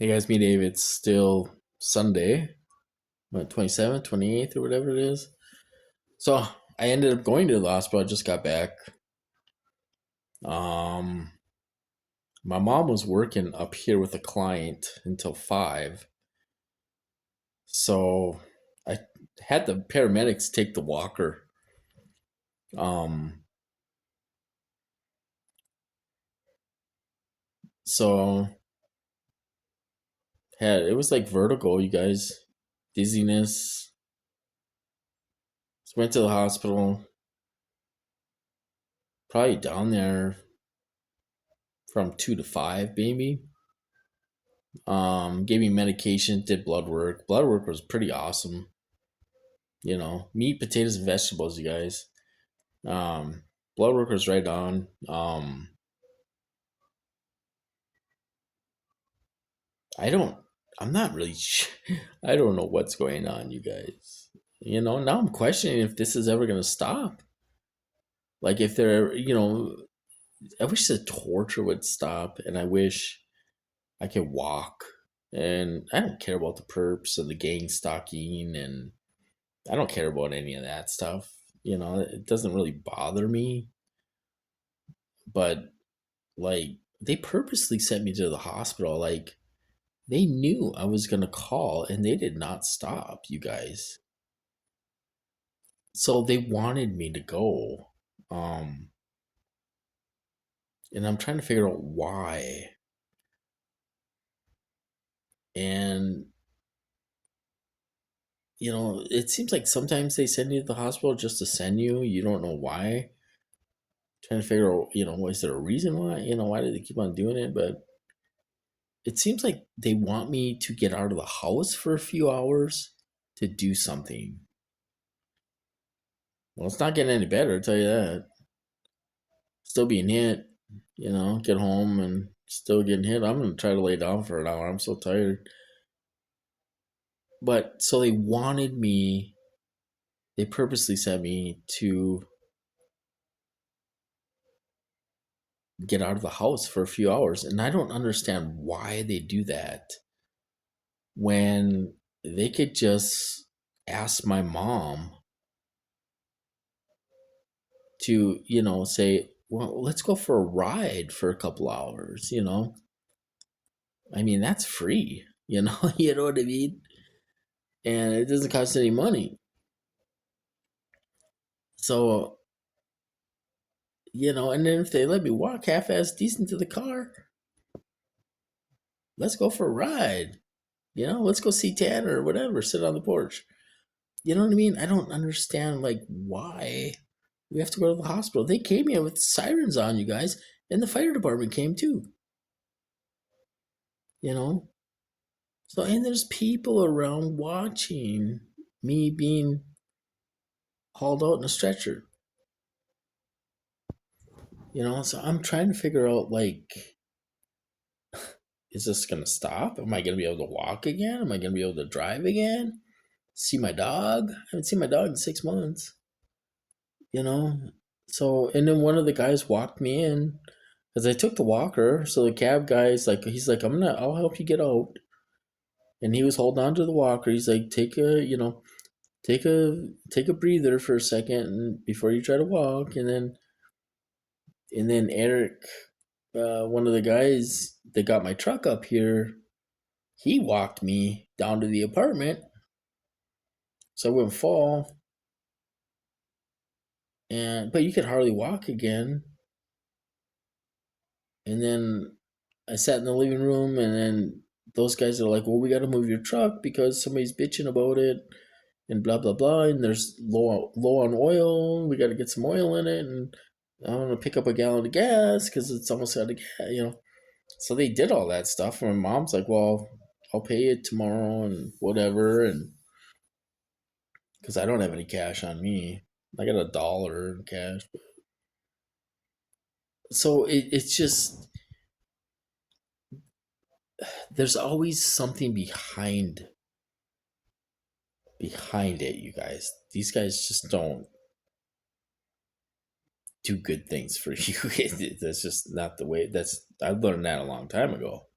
Hey guys, me Dave. It's still Sunday, what, 27th, 28th, or whatever it is. So I ended up going to the hospital. I just got back. Um, my mom was working up here with a client until 5. So I had the paramedics take the walker. Um, so it was like vertigo, you guys, dizziness. So went to the hospital, probably down there from 2 to 5, maybe. Gave me medication, did blood work. Blood work was pretty awesome. Meat, potatoes, and vegetables, you guys. Blood work was right on. I don't, I'm not really, I don't know what's going on, you guys. Now I'm questioning if this is ever going to stop. Like, if there, I wish the torture would stop, and I wish I could walk. And I don't care about the perps and the gang stalking, and I don't care about any of that stuff. It doesn't really bother me. But like, they purposely sent me to the hospital. Like, they knew I was gonna call, and they did not stop, you guys. So they wanted me to go. Um, and I'm trying to figure out why. And it seems like sometimes they send you to the hospital just to send you. You don't know why. Trying to figure out, is there a reason why? Why do they keep on doing it? But it seems like they want me to get out of the house for a few hours to do something. Well, it's not getting any better, I'll tell you that. Still being hit, get home and still getting hit. I'm going to try to lay down for an hour. I'm so tired. But so they purposely sent me to get out of the house for a few hours. And I don't understand why they do that when they could just ask my mom to, say, well, let's go for a ride for a couple hours. I mean, that's free, you know what I mean? And it doesn't cost any money. So, and then if they let me walk half-ass decent to the car, let's go for a ride. Let's go see Tanner or whatever, sit on the porch. You know what I mean? I don't understand, like, why we have to go to the hospital. They came here with sirens on, you guys, and the fire department came too, you know? So, and there's people around watching me being hauled out in a stretcher, So I'm trying to figure out, like, is this going to stop? Am I going to be able to walk again? Am I going to be able to drive again? See my dog? I haven't seen my dog in 6 months, you know? So, and then one of the guys walked me in because I took the walker. So the cab guy's like, he's like, I'll help you get out. And he was holding on to the walker. He's like, take a breather for a second before you try to walk. And then Eric, one of the guys that got my truck up here, he walked me down to the apartment so I wouldn't fall. But you could hardly walk again. And then I sat in the living room, and then those guys are like, "Well, we got to move your truck because somebody's bitching about it, and blah blah blah. And there's low on oil. We got to get some oil in it, and I want to pick up a gallon of gas because it's almost out of gas. So they did all that stuff. And my mom's like, "Well, I'll pay it tomorrow and whatever," and because I don't have any cash on me, I got $1 in cash. So it's just, there's always something behind it, you guys. These guys just don't do good things for you. That's just not the way. I learned that a long time ago.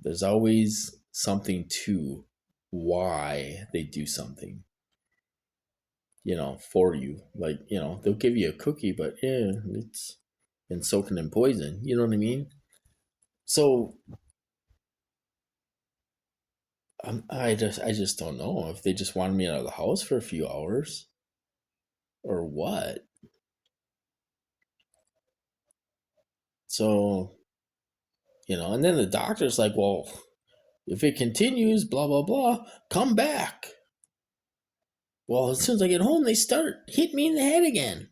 There's always something to why they do something, for you. Like, they'll give you a cookie, but yeah, it's been soaking in poison. You know what I mean? So I just don't know if they just wanted me out of the house for a few hours or what. So, and then the doctor's like, well, if it continues, blah, blah, blah, come back. Well, as soon as I get home, they start hitting me in the head again.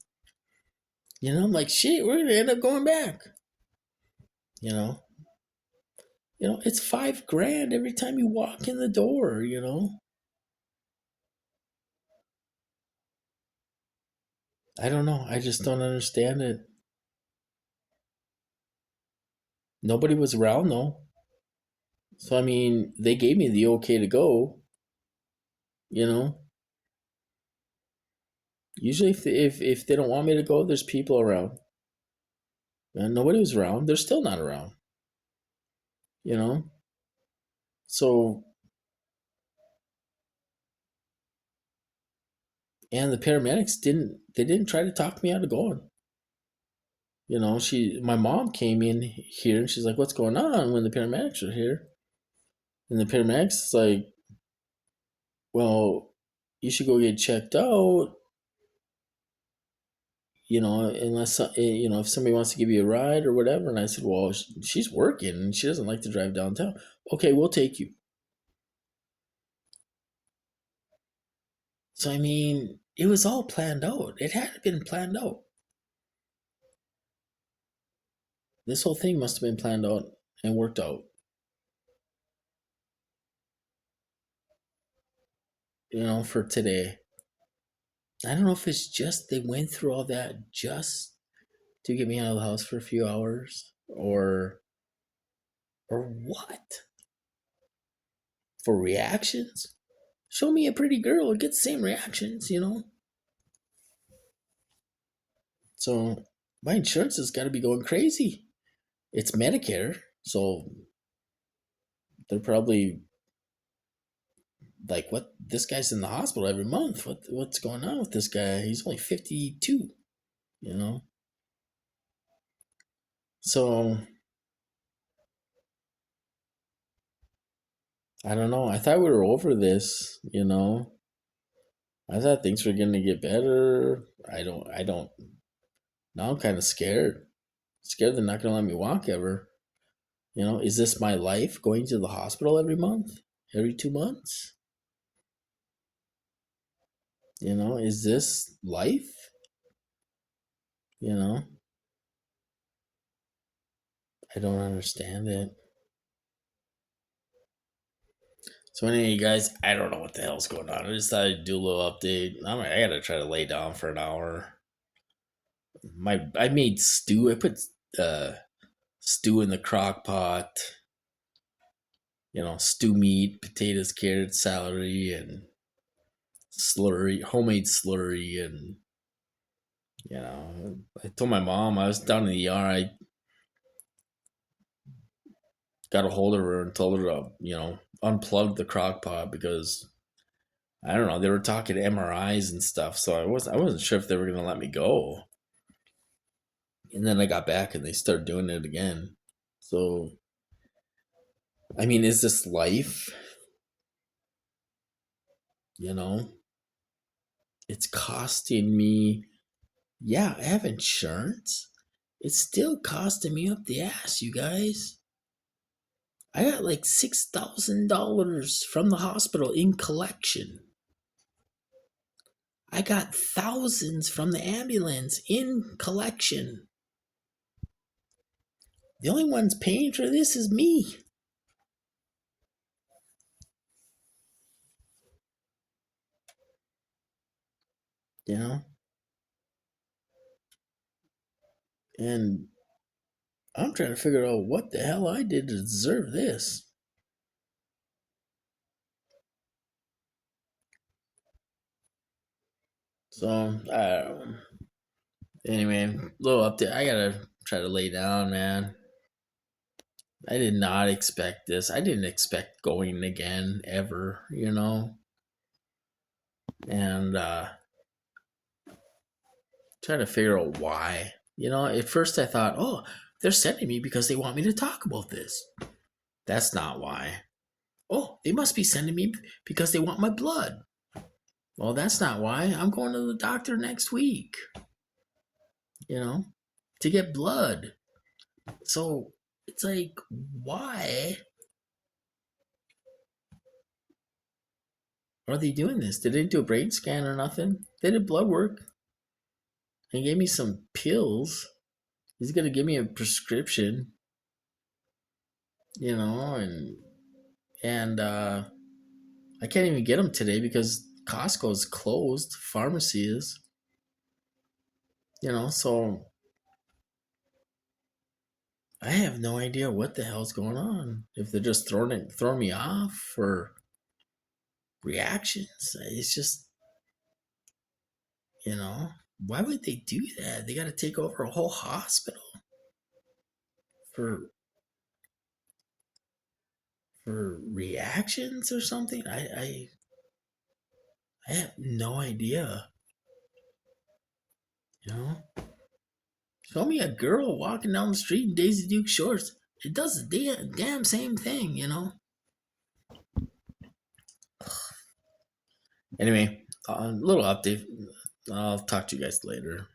I'm like, shit, we're going to end up going back. You know, it's 5 grand every time you walk in the door. I don't know. I just don't understand it. Nobody was around though. So, I mean, they gave me the okay to go, you know. Usually, if they don't want me to go, there's people around. And nobody was around. They're still not around, you know. So, and the paramedics didn't try to talk me out of going. My mom came in here and she's like, "What's going on?" When the paramedics are here, and the paramedics is like, "Well, you should go get checked out. Unless if somebody wants to give you a ride or whatever." And I said, "Well, she's working and she doesn't like to drive downtown." "Okay, we'll take you." So, I mean, it was all planned out. It had been planned out. This whole thing must have been planned out and worked out. For today. I don't know if it's just they went through all that just to get me out of the house for a few hours, or what? For reactions? Show me a pretty girl and get the same reactions. So my insurance has got to be going crazy. It's Medicare, so they're probably like, "What? This guy's in the hospital every month. What's going on with this guy? He's only 52." You know. So I don't know. I thought we were over this. I thought things were gonna get better. I don't. Now I'm kind of scared. Scared they're not gonna let me walk ever. Is this my life going to the hospital every month? Every 2 months? Is this life? You know, I don't understand it. So anyway, you guys, I don't know what the hell's going on. I just thought I'd do a little update. I gotta try to lay down for an hour. I made stew. I put uh stew in the crock pot. Stew meat, potatoes, carrots, celery, and slurry, homemade slurry. And I told my mom I was down in the ER. I got a hold of her and told her to unplug the crock pot because I don't know, they were talking MRIs and stuff, so I wasn't sure if they were gonna let me go. And then I got back and they started doing it again. So I mean, is this life? You know, it's costing me. Yeah, I have insurance. It's still costing me up the ass, you guys. I got like $6,000 from the hospital in collection. I got thousands from the ambulance in collection. The only one's paying for this is me. You know? And I'm trying to figure out what the hell I did to deserve this. So, I don't know. Anyway, little update. I gotta try to lay down, man. I did not expect this. I didn't expect going again ever, and trying to figure out why. At first I thought, oh, they're sending me because they want me to talk about this. That's not why. Oh, they must be sending me because they want my blood. Well, that's not why. I'm going to the doctor next week, you know, to get blood. So it's like, why are they doing this? Did they do a brain scan or nothing? They did blood work and gave me some pills. He's going to give me a prescription, and I can't even get them today because Costco's closed. Pharmacy is, so I have no idea what the hell's going on. If they're just throwing me off for reactions, it's just why would they do that? They got to take over a whole hospital for reactions or something. I have no idea. You know, show me a girl walking down the street in Daisy Duke shorts. It does the damn same thing. Anyway, a little update. I'll talk to you guys later.